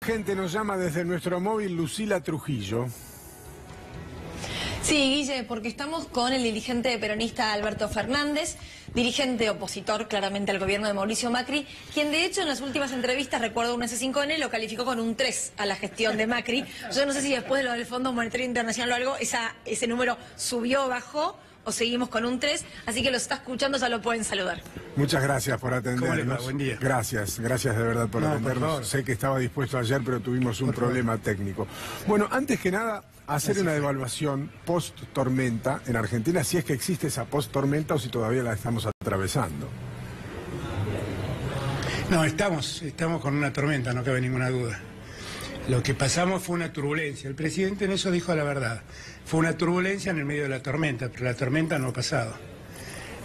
Gente, nos llama desde nuestro móvil Lucila Trujillo. Sí, Guille, porque estamos con el dirigente peronista Alberto Fernández, dirigente opositor claramente al gobierno de Mauricio Macri, quien de hecho en las últimas entrevistas, recuerdo un S5N, lo calificó con un 3 a la gestión de Macri. Yo no sé si después de lo del Fondo Monetario Internacional o algo, ese número subió o bajó, o seguimos con un 3, así que los está escuchando, ya lo pueden saludar. Muchas gracias por atendernos. ¿Cómo le va? Buen día. Gracias de verdad por atendernos. Por sé que estaba dispuesto ayer, pero tuvimos un problema técnico. Bueno, antes que nada, hacer una evaluación post-tormenta en Argentina, si es que existe esa post-tormenta o si todavía la estamos atravesando. No, estamos con una tormenta, no cabe ninguna duda. Lo que pasamos fue una turbulencia. El presidente en eso dijo la verdad. Fue una turbulencia en el medio de la tormenta, pero la tormenta no ha pasado.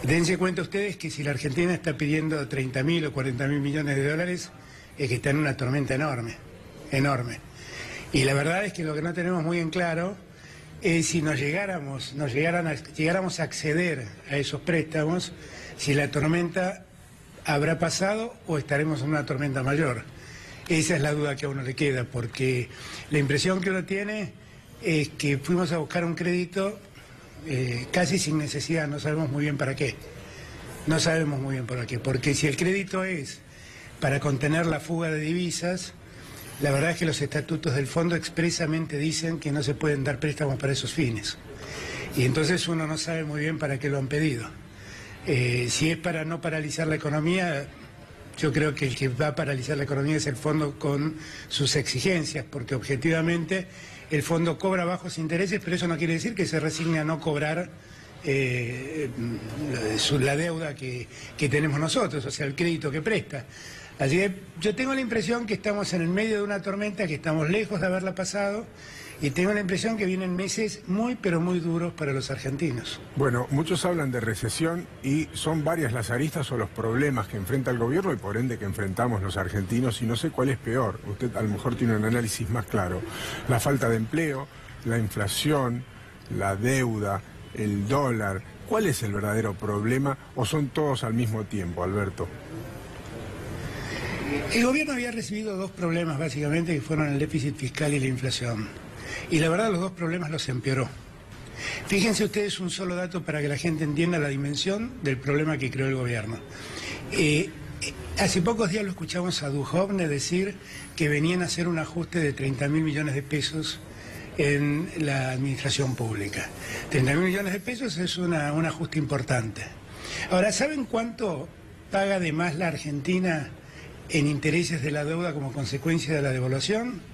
Dense cuenta ustedes que si la Argentina está pidiendo 30.000 o 40.000 millones de dólares, es que está en una tormenta enorme, enorme. Y la verdad es que lo que no tenemos muy en claro es si llegáramos a acceder a esos préstamos, si la tormenta habrá pasado o estaremos en una tormenta mayor. Esa es la duda que a uno le queda, porque la impresión que uno tiene es que fuimos a buscar un crédito casi sin necesidad, no sabemos muy bien para qué. No sabemos muy bien para qué, porque si el crédito es para contener la fuga de divisas, la verdad es que los estatutos del fondo expresamente dicen que no se pueden dar préstamos para esos fines. Y entonces uno no sabe muy bien para qué lo han pedido. Si es para no paralizar la economía, yo creo que el que va a paralizar la economía es el fondo con sus exigencias, porque objetivamente el fondo cobra bajos intereses, pero eso no quiere decir que se resigne a no cobrar la deuda que tenemos nosotros, o sea, el crédito que presta. Así que yo tengo la impresión que estamos en el medio de una tormenta, que estamos lejos de haberla pasado, y tengo la impresión que vienen meses muy, pero muy duros para los argentinos. Bueno, muchos hablan de recesión y son varias las aristas o los problemas que enfrenta el gobierno y por ende que enfrentamos los argentinos, y no sé cuál es peor. Usted a lo mejor tiene un análisis más claro. La falta de empleo, la inflación, la deuda, el dólar. ¿Cuál es el verdadero problema o son todos al mismo tiempo, Alberto? El gobierno había recibido dos problemas básicamente, que fueron el déficit fiscal y la inflación. Y la verdad los dos problemas los empeoró. Fíjense ustedes un solo dato para que la gente entienda la dimensión del problema que creó el gobierno. Hace pocos días lo escuchamos a Duhovne decir que venían a hacer un ajuste de 30.000 millones de pesos en la administración pública. 30.000 millones de pesos es un ajuste importante. Ahora, ¿saben cuánto paga de más la Argentina en intereses de la deuda como consecuencia de la devaluación?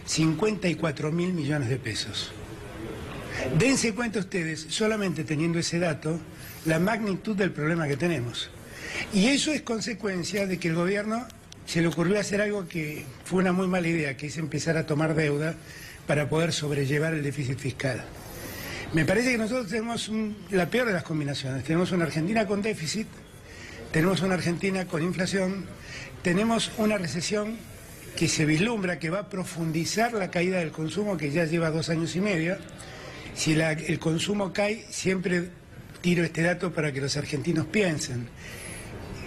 54.000 millones de pesos. Dense cuenta ustedes, solamente teniendo ese dato, la magnitud del problema que tenemos. Y eso es consecuencia de que el gobierno se le ocurrió hacer algo que fue una muy mala idea, que es empezar a tomar deuda para poder sobrellevar el déficit fiscal. Me parece que nosotros tenemos la peor de las combinaciones. Tenemos una Argentina con déficit, tenemos una Argentina con inflación, tenemos una recesión que se vislumbra que va a profundizar la caída del consumo, que ya lleva 2 años y medio. Si el consumo cae, siempre tiro este dato para que los argentinos piensen.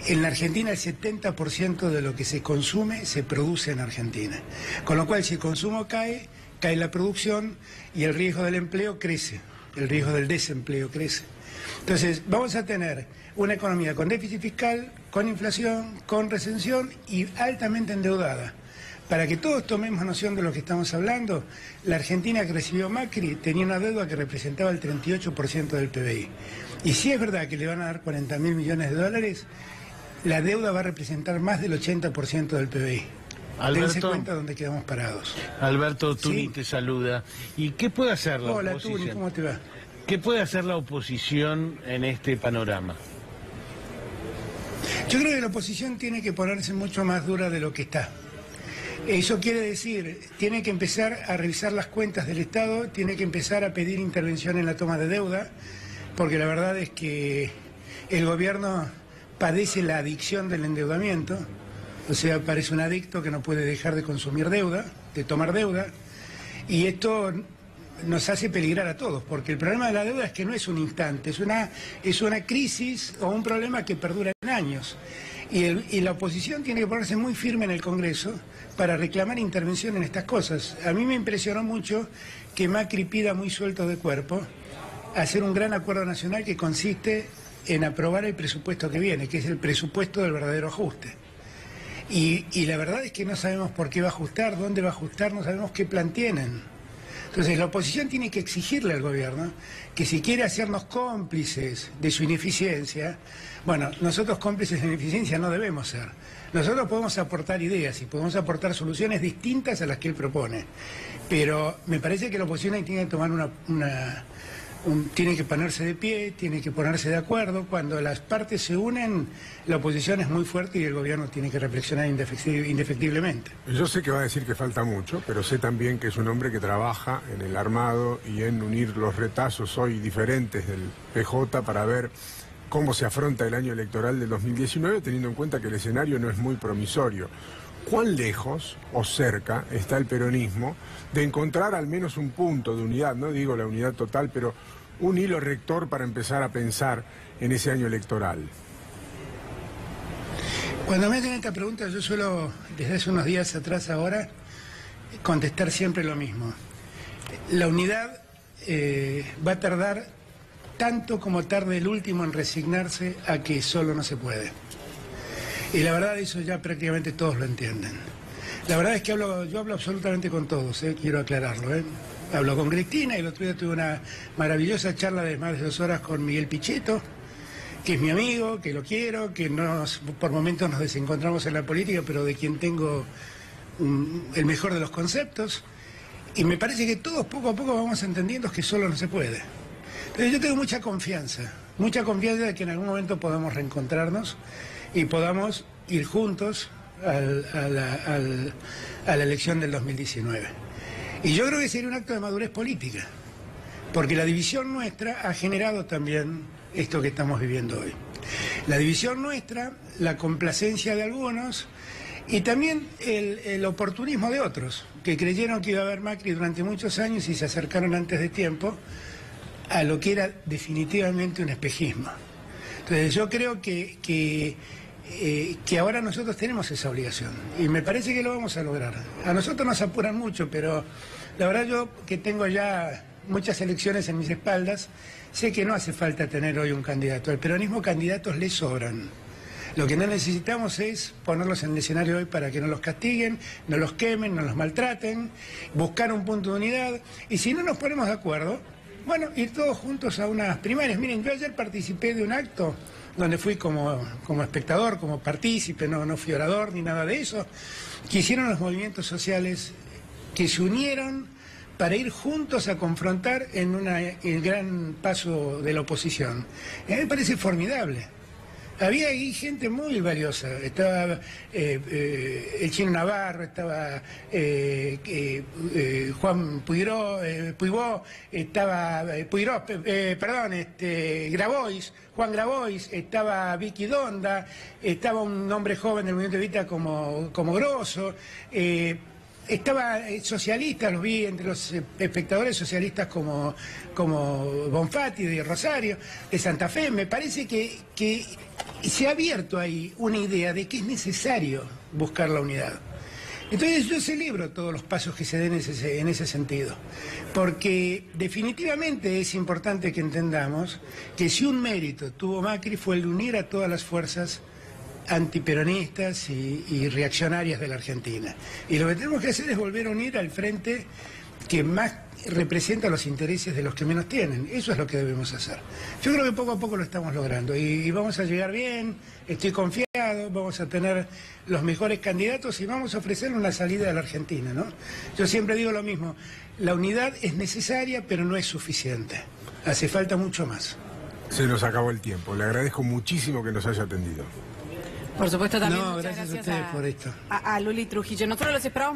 En la Argentina el 70% de lo que se consume se produce en Argentina. Con lo cual, si el consumo cae, cae la producción y el riesgo del empleo crece, el riesgo del desempleo crece. Entonces, vamos a tener una economía con déficit fiscal, con inflación, con recesión y altamente endeudada. Para que todos tomemos noción de lo que estamos hablando, la Argentina que recibió Macri tenía una deuda que representaba el 38% del PBI. Y si es verdad que le van a dar 40.000 millones de dólares, la deuda va a representar más del 80% del PBI. Alberto, dense cuenta dónde quedamos parados. Alberto, Tuni Sí. te saluda. ¿Y qué puede hacer la Hola, oposición? Tuni, ¿cómo te va? ¿Qué puede hacer la oposición en este panorama? Yo creo que la oposición tiene que ponerse mucho más dura de lo que está. Eso quiere decir, tiene que empezar a revisar las cuentas del Estado, tiene que empezar a pedir intervención en la toma de deuda, porque la verdad es que el gobierno padece la adicción del endeudamiento, o sea, parece un adicto que no puede dejar de consumir deuda, de tomar deuda, y esto nos hace peligrar a todos, porque el problema de la deuda es que no es un instante, es una crisis o un problema que perdura en años. Y la oposición tiene que ponerse muy firme en el Congreso para reclamar intervención en estas cosas. A mí me impresionó mucho que Macri pida muy suelto de cuerpo hacer un gran acuerdo nacional que consiste en aprobar el presupuesto que viene, que es el presupuesto del verdadero ajuste. Y la verdad es que no sabemos por qué va a ajustar, dónde va a ajustar, no sabemos qué plan tienen. Entonces la oposición tiene que exigirle al gobierno que si quiere hacernos cómplices de su ineficiencia, bueno, nosotros cómplices de ineficiencia no debemos ser. Nosotros podemos aportar ideas y podemos aportar soluciones distintas a las que él propone, pero me parece que la oposición tiene que tomar tiene que ponerse de pie, tiene que ponerse de acuerdo. Cuando las partes se unen, la oposición es muy fuerte y el gobierno tiene que reflexionar indefectiblemente. Yo sé que va a decir que falta mucho, pero sé también que es un hombre que trabaja en el armado y en unir los retazos hoy diferentes del PJ para ver cómo se afronta el año electoral del 2019, teniendo en cuenta que el escenario no es muy promisorio. ¿Cuán lejos o cerca está el peronismo de encontrar al menos un punto de unidad, no digo la unidad total, pero un hilo rector para empezar a pensar en ese año electoral? Cuando me hacen esta pregunta, yo suelo, desde hace unos días atrás ahora, contestar siempre lo mismo. La unidad va a tardar tanto como tarde el último en resignarse a que solo no se puede. Y la verdad, eso ya prácticamente todos lo entienden. La verdad es que yo hablo absolutamente con todos, quiero aclararlo. Hablo con Cristina y el otro día tuve una maravillosa charla de más de 2 horas con Miguel Pichetto, que es mi amigo, que lo quiero, que por momentos nos desencontramos en la política, pero de quien tengo el mejor de los conceptos. Y me parece que todos poco a poco vamos entendiendo que solo no se puede. Entonces yo tengo mucha confianza de que en algún momento podamos reencontrarnos y podamos ir juntos a la elección del 2019. Y yo creo que sería un acto de madurez política, porque la división nuestra ha generado también esto que estamos viviendo hoy. La división nuestra, la complacencia de algunos y también el oportunismo de otros, que creyeron que iba a haber Macri durante muchos años y se acercaron antes de tiempo a lo que era definitivamente un espejismo. Entonces yo creo que ahora nosotros tenemos esa obligación y me parece que lo vamos a lograr. A nosotros nos apuran mucho, pero la verdad yo que tengo ya muchas elecciones en mis espaldas, sé que no hace falta tener hoy un candidato. Al peronismo candidatos le sobran. Lo que no necesitamos es ponerlos en el escenario hoy para que no los castiguen, no los quemen, no los maltraten, buscar un punto de unidad y si no nos ponemos de acuerdo, bueno, ir todos juntos a unas primarias. Miren, yo ayer participé de un acto donde fui como espectador, como partícipe, no fui orador ni nada de eso, que hicieron los movimientos sociales que se unieron para ir juntos a confrontar en el gran paso de la oposición. Y a mí me parece formidable. Había ahí gente muy valiosa, estaba el Chino Navarro, estaba Juan Puigó, estaba Grabois, Juan Grabois, estaba Vicky Donda, estaba un hombre joven del movimiento Evita como Grosso, estaba socialistas, los vi entre los espectadores socialistas como Bonfatti de Rosario, de Santa Fe. Me parece que se ha abierto ahí una idea de que es necesario buscar la unidad. Entonces yo celebro todos los pasos que se den en ese sentido, porque definitivamente es importante que entendamos que si un mérito tuvo Macri fue el de unir a todas las fuerzas antiperonistas y reaccionarias de la Argentina. Y lo que tenemos que hacer es volver a unir al frente que más representa los intereses de los que menos tienen. Eso es lo que debemos hacer. Yo creo que poco a poco lo estamos logrando y vamos a llegar bien, estoy confiado, vamos a tener los mejores candidatos y vamos a ofrecer una salida a la Argentina, ¿no? Yo siempre digo lo mismo, la unidad es necesaria pero no es suficiente, hace falta mucho más. Se nos acabó el tiempo, le agradezco muchísimo que nos haya atendido. Por supuesto también. No, gracias a ustedes por esto. A Luli Trujillo. Nosotros los esperamos.